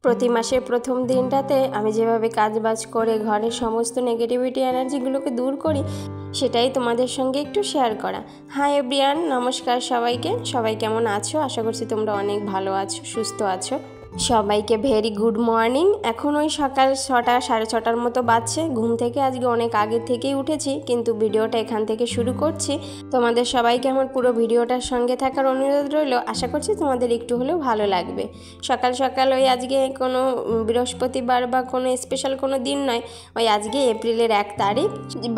প্রতি মাসের প্রথম দিনটাতে আমি যেভাবে কাজবাজ করে ঘরের সমস্ত নেগেটিভিটি এনার্জিগুলোকে দূর করি সেটাই তোমাদের সঙ্গে একটু শেয়ার করা। হাই এভরিওয়ান, নমস্কার সবাইকে। সবাই কেমন আছো? আশা করছি তোমরা অনেক ভালো আছো, সুস্থ আছো। সবাইকে ভেরি গুড মর্নিং। এখন ওই সকাল 6টা 6:30টার মতো বাজছে। ঘুম থেকে আজকে অনেক আগে থেকেই উঠেছি, কিন্তু ভিডিওটা এখান থেকে শুরু করছি। তোমাদের সবাইকে আমার পুরো ভিডিওটার সঙ্গে থাকার অনুরোধ রইল। আশা করছি তোমাদের একটু হলেও ভালো লাগবে। সকাল সকাল ওই আজকে কোনো বৃহস্পতিবার বা কোনো স্পেশাল কোনো দিন নয়, ওই আজকে এপ্রিলের 1 তারিখ।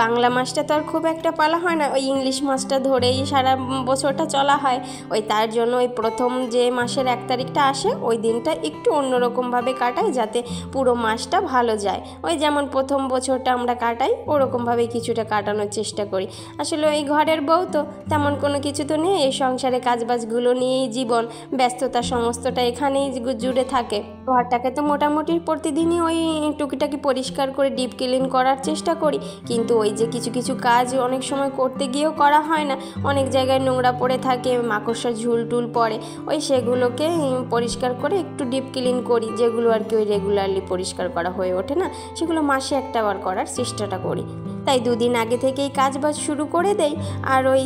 বাংলা মাসটা তো আর খুব একটা পালা হয় না, ওই ইংলিশ মাসটা ধরেই সারা বছরটা চলা হয়। ওই তার জন্য ওই প্রথম যে মাসের 1 তারিখটা আসে ওই দিনটা একটু অন্যরকমভাবে কাটাই, যাতে পুরো মাসটা ভালো যায়। ওই যেমন প্রথম বছরটা আমরা কাটাই ওরকমভাবেই কিছুটা কাটানোর চেষ্টা করি। আসলে ওই ঘরের বউ তো তেমন কোনো কিছু তো নেই, এই সংসারে কাজবাজগুলো নিয়েই জীবন, ব্যস্ততা সমস্তটা এখানেই জুড়ে থাকে। ঘরটাকে তো মোটামুটি প্রতিদিনই ওই টুকিটাকি পরিষ্কার করে ডিপ ক্লিন করার চেষ্টা করি, কিন্তু ওই যে কিছু কিছু কাজ অনেক সময় করতে গিয়েও করা হয় না। অনেক জায়গায় নোংরা পড়ে থাকে, মাকড়সার ঝুল টুল পড়ে, ওই সেগুলোকে পরিষ্কার করে একটু ডিপ ক্লিন করি। যেগুলো আর কি ওই রেগুলারলি পরিষ্কার করা হয়ে ওঠে না, সেগুলো মাসে একটাবার করার চেষ্টাটা করি। তাই 2 দিন আগে থেকেই কাজবাজ শুরু করে দেই। আর ওই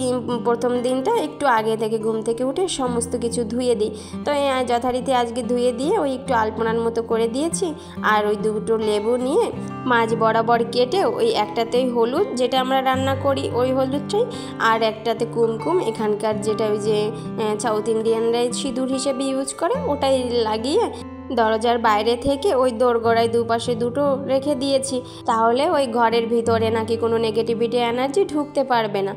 প্রথম দিনটা একটু আগে থেকে ঘুম থেকে উঠে সমস্ত কিছু ধুয়ে দিই। তো যথারীতি আজকে ধুয়ে দিয়ে ওই একটু আলপনার মতো করে দিয়েছি। আর ওই 2টো লেবু নিয়ে মাঝ বরাবর কেটে ওই একটাতেই হলুদ, যেটা আমরা রান্না করি ওই হলুদটাই, আর একটাতে কুমকুম, এখানকার যেটা ওই যে সাউথ ইন্ডিয়ানরাই সিঁদুর হিসেবে ইউজ করে, ওটাই লাগিয়ে দরজার বাইরে থেকে ওই দোরগোড়ায় দুপাশে 2টো রেখে দিয়েছি। তাহলে ওই ঘরের ভিতরে নাকি কোনো নেগেটিভিটি এনার্জি ঢুকতে পারবে না।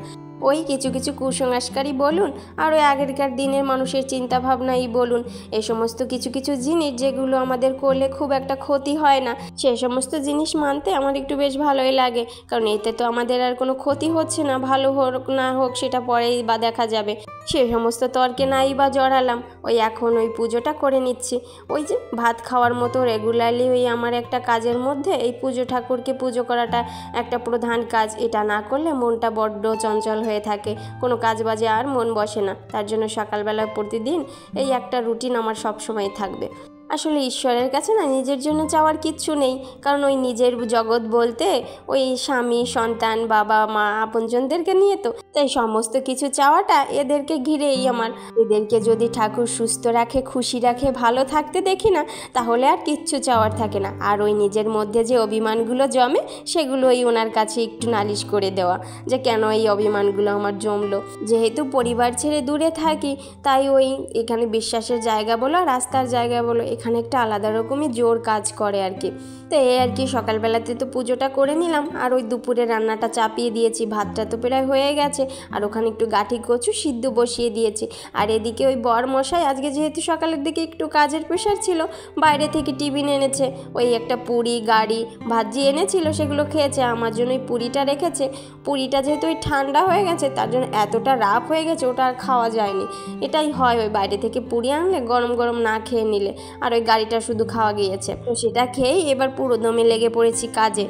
ওই কিছু কিছু কুসংস্কারই বলুন আর ওই আগেরকার দিনের মানুষের চিন্তাভাবনাই বলুন, এই সমস্ত কিছু কিছু জিনিস যেগুলো আমাদের করলে খুব একটা ক্ষতি হয় না, সে সমস্ত জিনিস মানতে আমার একটু বেশ ভালোই লাগে। কারণ এতে তো আমাদের আর কোনো ক্ষতি হচ্ছে না, ভালো হোক না হোক সেটা পরেই বা দেখা যাবে। সে সমস্ত তর্কে নাই বা জড়ালাম। ওই এখন ওই পুজোটা করে নিচ্ছি। ওই যে ভাত খাওয়ার মতো রেগুলারলি ওই আমার একটা কাজের মধ্যে এই পুজো, ঠাকুরকে পুজো করাটা একটা প্রধান কাজ। এটা না করলে মনটা বড্ড চঞ্চল হয়ে থাকে, কোনো কাজ বাজে আর মন বসে না। তার জন্য সকালবেলা প্রতিদিন এই একটা রুটিন আমার সবসময় থাকবে। আসলে ঈশ্বরের কাছে না নিজের জন্য চাওয়ার কিচ্ছু নেই, কারণ ওই নিজের জগৎ বলতে ওই স্বামী, সন্তান, বাবা মা, আপনজনদেরকে নিয়ে তো, তাই সমস্ত কিছু চাওয়াটা এদেরকে ঘিরেই আমার। এদেরকে যদি ঠাকুর সুস্থ রাখে, খুশি রাখে, ভালো থাকতে দেখি না, তাহলে আর কিচ্ছু চাওয়ার থাকে না। আর ওই নিজের মধ্যে যে অভিমানগুলো জমে সেগুলোই ওনার কাছে একটু নালিশ করে দেওয়া, যে কেন এই অভিমানগুলো আমার জমলো। যেহেতু পরিবার ছেড়ে দূরে থাকি, তাই ওই এখানে বিশ্বাসের জায়গা বলো, রাস্তার জায়গা বলো, এখানে একটা আলাদা রকমই জোর কাজ করে আর কি। তো এই আর কি সকালবেলাতে তো পুজোটা করে নিলাম, আর ওই দুপুরে রান্নাটা চাপিয়ে দিয়েছি। ভাতটা তো প্রায় হয়ে গেছে, আর ওখানে একটু গাঁঠি কচু সিদ্ধ বসিয়ে দিয়েছি। আর এদিকে ওই বর মশাই আজকে যেহেতু সকালের দিকে একটু কাজের প্রেশার ছিল, বাইরে থেকে টিফিন এনেছে। ওই একটা পুরি, গাড়ি, ভাজি এনেছিল, সেগুলো খেয়েছে। আমার জন্য ওই পুরিটা রেখেছে। পুরিটা যেহেতু ওই ঠান্ডা হয়ে গেছে, তার জন্য এতটা রাফ হয়ে গেছে, ওটা আর খাওয়া যায়নি। এটাই হয় ওই বাইরে থেকে পুরি আনলে গরম গরম না খেয়ে নিলে, আর ওই গাড়িটা শুধু খাওয়া গিয়েছে। তো সেটা খেয়েই এবার পুরো দমে লেগে পড়েছি কাজে।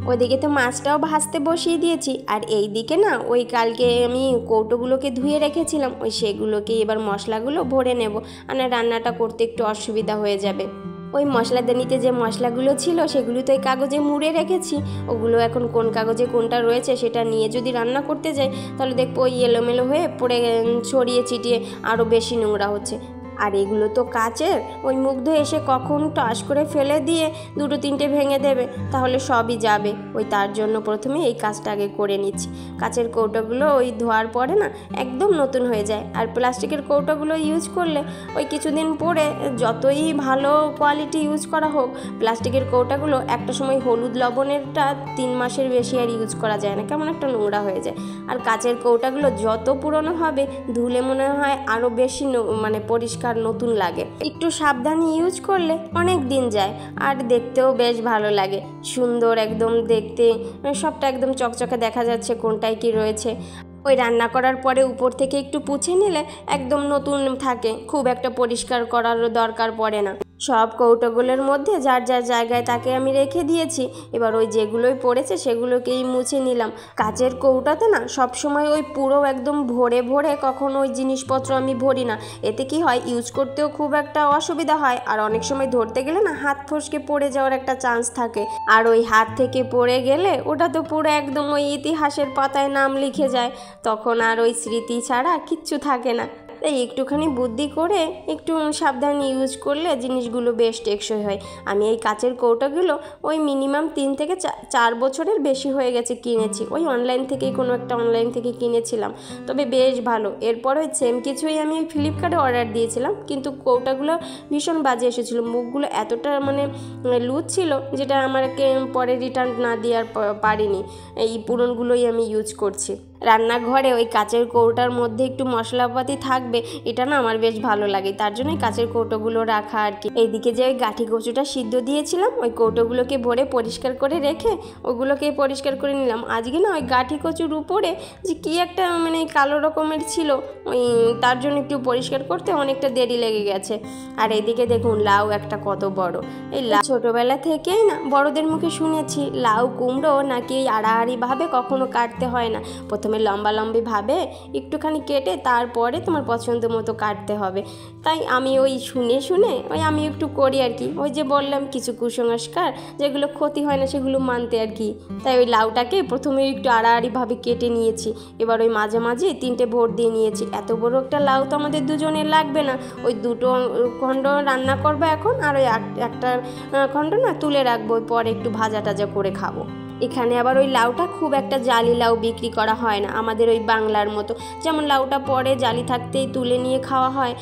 ওইদিকে তো মাছটাও ভাজতে বসিয়ে দিয়েছি, আর এই দিকে না ওই কালকে আমি কৌটোগুলোকে ধুয়ে রেখেছিলাম, ওই সেগুলোকে এবার মশলাগুলো ভরে নেব, আর রান্নাটা করতে একটু অসুবিধা হয়ে যাবে। ওই মশলাদানিতে যে মশলাগুলো ছিল সেগুলো তো এই কাগজে মুড়ে রেখেছি। ওগুলো এখন কোন কাগজে কোনটা রয়েছে সেটা নিয়ে যদি রান্না করতে যাই, তাহলে দেখবো ওই এলোমেলো হয়ে পড়ে ছড়িয়ে ছিটিয়ে আরও বেশি নোংরা হচ্ছে। আর এগুলো তো কাচের, ওই মুগ্ধ এসে কখন টাস করে ফেলে দিয়ে 2-3টে ভেঙে দেবে, তাহলে সবই যাবে। ওই তার জন্য প্রথমে এই কাজটা আগে করে নিচ্ছি। কাচের কৌটোগুলো ওই ধোয়ার পরে না একদম নতুন হয়ে যায়, আর প্লাস্টিকের কৌটোগুলো ইউজ করলে ওই কিছুদিন পরে যতই ভালো কোয়ালিটি ইউজ করা হোক, প্লাস্টিকের কৌটাগুলো একটা সময় হলুদ লবণেরটা 3 মাসের বেশি আর ইউজ করা যায় না, কেমন একটা নোংরা হয়ে যায়। আর কাচের কৌটাগুলো যত পুরনো হবে, ধুলে মনে হয় আরও বেশি মানে পরিষ্কার, নতুন লাগে। একটু সাবধানে ইউজ করলে অনেক দিন যায়, আর দেখতেও বেশ ভালো লাগে, সুন্দর একদম দেখতে, সবটা একদম চকচকে দেখা যাচ্ছে কোনটায় কি রয়েছে। ওই রান্না করার পরে উপর থেকে একটু পুছে নিলে একদম নতুন থাকে, খুব একটা পরিষ্কার করারও দরকার পড়ে না। সব কৌটোগুলোর মধ্যে যার যার জায়গায় তাকে আমি রেখে দিয়েছি। এবার ওই যেগুলোই পড়েছে সেগুলোকেই মুছে নিলাম। কাচের কৌটাতে না সবসময় ওই পুরো একদম ভরে ভরে কখনো ওই জিনিসপত্র আমি ভরি না। এতে কি হয়, ইউজ করতেও খুব একটা অসুবিধা হয়, আর অনেক সময় ধরতে গেলে না হাত ফসকে পড়ে যাওয়ার একটা চান্স থাকে। আর ওই হাত থেকে পড়ে গেলে ওটা তো পুরো একদম ওই ইতিহাসের পাতায় নাম লিখে যায়, তখন আর ওই স্মৃতি ছাড়া কিচ্ছু থাকে না। তাই একটুখানি বুদ্ধি করে একটু সাবধানে ইউজ করলে জিনিসগুলো বেশ টেকসই হয়। আমি এই কাচের কৌটোগুলো ওই মিনিমাম 3 থেকে 4 বছরের বেশি হয়ে গেছে কিনেছি। ওই অনলাইন থেকেই কোনো একটা অনলাইন থেকে কিনেছিলাম, তবে বেশ ভালো। এরপর ওই সেম কিছুই আমি ফ্লিপকার্টে অর্ডার দিয়েছিলাম, কিন্তু কৌটাগুলো ভীষণ বাজে এসেছিলো। মুখগুলো এতটা মানে লুজ ছিল যেটা আমাকে পরে রিটার্ন না দেওয়ার পারিনি। এই পুরনগুলোই আমি ইউজ করছি। রান্নাঘরে ওই কাচের কৌটার মধ্যে একটু মশলাপাতি থাকবে, এটা না আমার বেশ ভালো লাগে, তার জন্যই কাচের কৌটোগুলো রাখা আর কি। এইদিকে যে ওই গাঠি কচুটা সিদ্ধ দিয়েছিলাম, ওই কৌটোগুলোকে ভরে পরিষ্কার করে রেখে ওগুলোকে পরিষ্কার করে নিলাম। আজকে না ওই গাঠি কচুর উপরে যে কী একটা মানে কালো রকমের ছিল, ওই তার জন্য একটু পরিষ্কার করতে অনেকটা দেরি লেগে গেছে। আর এইদিকে দেখুন লাউ একটা কত বড়। এই লাউ ছোটোবেলা থেকেই না বড়দের মুখে শুনেছি লাউ কুমড়ো নাকি আড়াআড়িভাবে কখনো কাটতে হয় না, প্রথমে লম্বা লম্বিভাবে একটুখানি কেটে তারপরে তোমার পছন্দ মতো কাটতে হবে। তাই আমি ওই শুনে শুনে ওই আমি একটু করি আর কি। ওই যে বললাম কিছু কুসংস্কার যেগুলো ক্ষতি হয় না সেগুলো মানতে আর কি। তাই ওই লাউটাকে প্রথমে একটু আড়াআড়িভাবে কেটে নিয়েছি। এবার ওই মাঝে মাঝে 3টে ভোট দিয়ে নিয়েছি। এত বড় একটা লাউ তো আমাদের দুজনের লাগবে না, ওই 2টো খণ্ড রান্না করবো এখন, আর ওই একটা খণ্ড না তুলে রাখবো, পরে একটু ভাজা টাজা করে খাবো। এখানে আবার ওই লাউটা খুব একটা জালি লাউ বিক্রি করা হয় না আমাদের ওই বাংলার মতো, যেমন লাউটা পরে জালি থাকতেই তুলে নিয়ে খাওয়া হয়,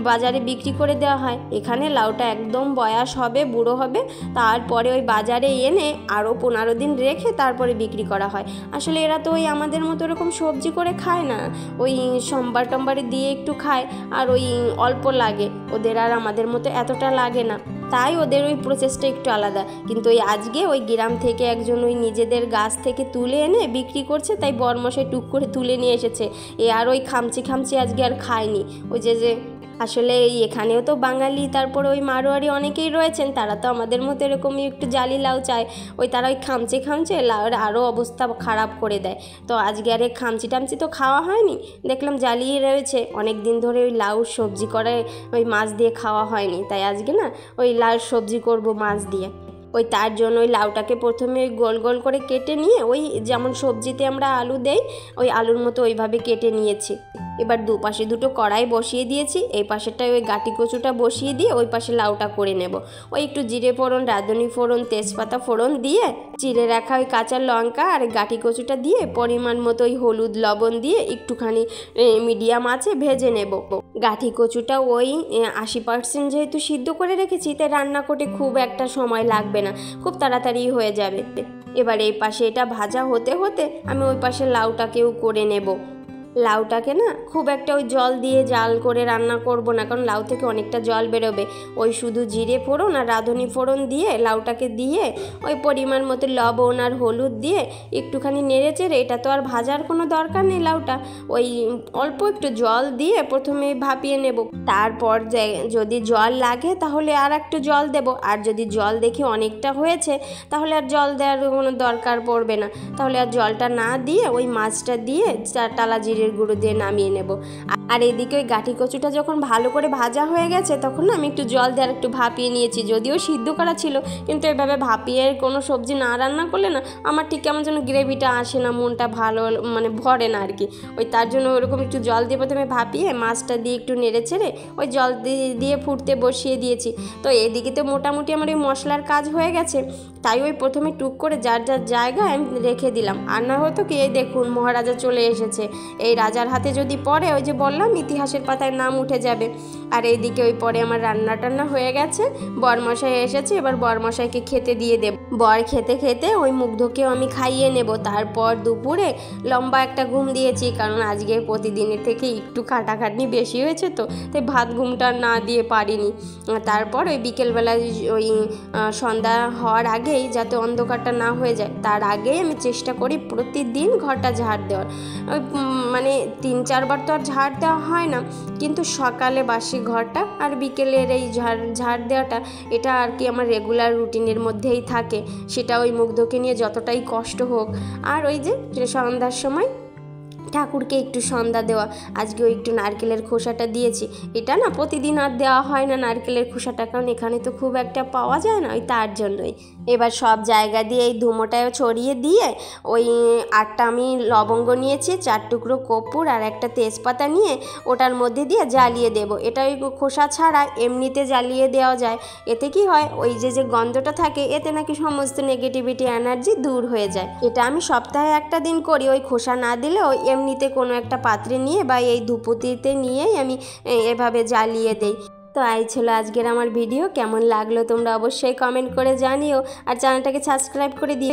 বাজারে বিক্রি করে দেওয়া হয়। এখানে লাউটা একদম বয়স হবে, বুড়ো হবে, তারপরে ওই বাজারে এনে আরও 15 দিন রেখে তারপরে বিক্রি করা হয়। আসলে এরা তো ওই আমাদের মতো এরকম সবজি করে খায় না, ওই সোমবার টমবারে দিয়ে একটু খায়, আর ওই অল্প লাগে ওদের, আর আমাদের মতো এতটা লাগে না, তাই ওদের ওই প্রসেসটা একটু আলাদা। কিন্তু ওই আজকে ওই গ্রাম থেকে একজন ওই নিজেদের গাছ থেকে তুলে এনে বিক্রি করছে, তাই বরমশাই টুক করে তুলে নিয়ে এসেছে। আর ওই খামচি খামচি আজকে আর খায়নি। ওই যে আসলে এখানেও তো বাঙালি, তারপরে ওই মারোয়ারি অনেকেই রয়েছেন, তারা তো আমাদের মতো এরকমই একটু জালি লাউ চায়। ওই তারা ওই খামচে খামচে লাউর আরও অবস্থা খারাপ করে দেয়। তো আজকে আর এই খামচি টামচি তো খাওয়া হয়নি, দেখলাম জ্বালিয়ে রয়েছে, অনেক দিন ধরে ওই লাউ সবজি করে ওই মাছ দিয়ে খাওয়া হয়নি, তাই আজকে না ওই লাউ সবজি করব মাছ দিয়ে। ওই তার জন্য ওই লাউটাকে প্রথমে ওই গোল গোল করে কেটে নিয়ে ওই যেমন সবজিতে আমরা আলু দেই ওই আলুর মতো ওইভাবে কেটে নিয়েছি। এবার দুপাশে 2টো কড়াই বসিয়ে দিয়েছি, এই পাশেরটায় ওই গাটি কচুটা বসিয়ে দিয়ে ওই পাশে লাউটা করে নেব। ওই একটু জিরে ফোড়ন, রাঁধুনি ফোড়ন, তেজপাতা ফোড়ন দিয়ে চিড়ে রাখা ওই কাঁচা লঙ্কা আর গাটি কচুটা দিয়ে পরিমাণ মতো ওই হলুদ লবণ দিয়ে একটুখানি মিডিয়াম আঁচে ভেজে নেব। গাঠি কচুটা ওই 80% যেহেতু সিদ্ধ করে রেখেছি, তাই রান্না করতে খুব একটা সময় লাগবে না, খুব তাড়াতাড়ি হয়ে যাবে। এবার এই পাশে এটা ভাজা হতে হতে আমি ওই পাশে লাউটাকেও করে নেব। লাউটাকে না খুব একটা ওই জল দিয়ে জাল করে রান্না করব না, কারণ লাউ থেকে অনেকটা জল বেরোবে। ওই শুধু জিরে ফোড়ন আর রাঁধুনি ফোড়ন দিয়ে লাউটাকে দিয়ে ওই পরিমাণ মতো লবণ আর হলুদ দিয়ে একটুখানি নেড়ে চেড়ে, এটা তো আর ভাজার কোনো দরকার নেই, লাউটা ওই অল্প একটু জল দিয়ে প্রথমে ভাপিয়ে নেব। তারপর যদি জল লাগে তাহলে আর একটু জল দেব, আর যদি জল দেখি অনেকটা হয়েছে তাহলে আর জল দেওয়ার কোনো দরকার পড়বে না, তাহলে আর জলটা না দিয়ে ওই মাছটা দিয়ে টালা জিরে গুঁড়ো দিয়ে নামিয়ে নেব। আর এদিকে ওই গাঠি কচুটা যখন ভালো করে ভাজা হয়ে গেছে তখন না আমি একটু জল দিয়ে আর একটু ভাপিয়ে নিয়েছি, যদিও সিদ্ধ করা ছিল, কিন্তু এভাবে ভাপিয়ে কোনো সবজি না রান্না করলে না আমার ঠিক কেমন যেন গ্রেভিটা আসে না, মনটা ভালো মানে ভরে না আর কি। ওই তার জন্য ওরকম একটু জল দিয়ে প্রথমে ভাপিয়ে মাছটা দিয়ে একটু নেড়ে ছেড়ে ওই জল দিয়ে ফুটতে বসিয়ে দিয়েছি। তো এদিকে তো মোটামুটি আমার ওই মশলার কাজ হয়ে গেছে, তাই ওই প্রথমে টুক করে যার যার জায়গায় আমি রেখে দিলাম। আর না হতো কি, এই দেখুন মহারাজা চলে এসেছে, এই রাজার হাতে যদি পড়ে ওই যে বললাম ইতিহাসের পাতায় নাম উঠে যাবে। আর এইদিকে ওই পরে আমার রান্না টান্না হয়ে গেছে, বরমশাই এসেছে, এবার বরমশাইকে খেতে দিয়ে দেব। বর খেতে খেতে ওই মুগ্ধকেও আমি খাইয়ে নেব। তারপর দুপুরে লম্বা একটা ঘুম দিয়েছি, কারণ আজকে প্রতিদিনের থেকে একটু খাটাখাটনি বেশি হয়েছে, তো তাই ভাত ঘুমটা না দিয়ে পারিনি। তারপর ওই বিকেলবেলা ওই সন্ধ্যা হওয়ার আগেই, যাতে অন্ধকারটা না হয়ে যায় তার আগেই আমি চেষ্টা করি প্রতিদিন ঘরটা ঝাড় দেওয়ার। ওই মানে মানে 3-4 বার তো আর ঝাড় দেওয়া হয় না, কিন্তু সকালে বাসি ঘরটা আর বিকেলের এই ঝাড় দেওয়াটা এটা আর কি আমার রেগুলার রুটিনের মধ্যেই থাকে। সেটা ওই মুগ্ধকে নিয়ে যতটাই কষ্ট হোক। আর ওই যে সন্ধ্যার সময় ঠাকুরকে একটু সন্ধ্যা দেওয়া, আজকেও একটু নারকেলের খোসাটা দিয়েছি। এটা না প্রতিদিন আর দেওয়া হয় না নারকেলের খোসাটা, কারণ এখানে তো খুব একটা পাওয়া যায় না, ওই তার জন্যই। এবার সব জায়গা দিয়ে এই ধুমোটাও ছড়িয়ে দিয়ে ওই 8টা আমি লবঙ্গ নিয়েছি, 4 টুকরো কর্পূর আর একটা তেজপাতা নিয়ে ওটার মধ্যে দিয়ে জ্বালিয়ে দেব। এটা ওই খোসা ছাড়া এমনিতে জ্বালিয়ে দেওয়া যায়। এতে কি হয়, ওই যে গন্ধটা থাকে এতে নাকি সমস্ত নেগেটিভিটি এনার্জি দূর হয়ে যায়। এটা আমি সপ্তাহে একটা দিন করি, ওই খোসা না দিলেও এমনিতে কোনো একটা পাত্রে নিয়ে বা এই ধূপতিতে নিয়েই আমি এভাবে জ্বালিয়ে দেই। তো এই ছিল আজকের আমার ভিডিও। কেমন লাগলো তোমরা অবশ্যই কমেন্ট করে জানিও, আর চ্যানেলটাকে সাবস্ক্রাইব করে দিও।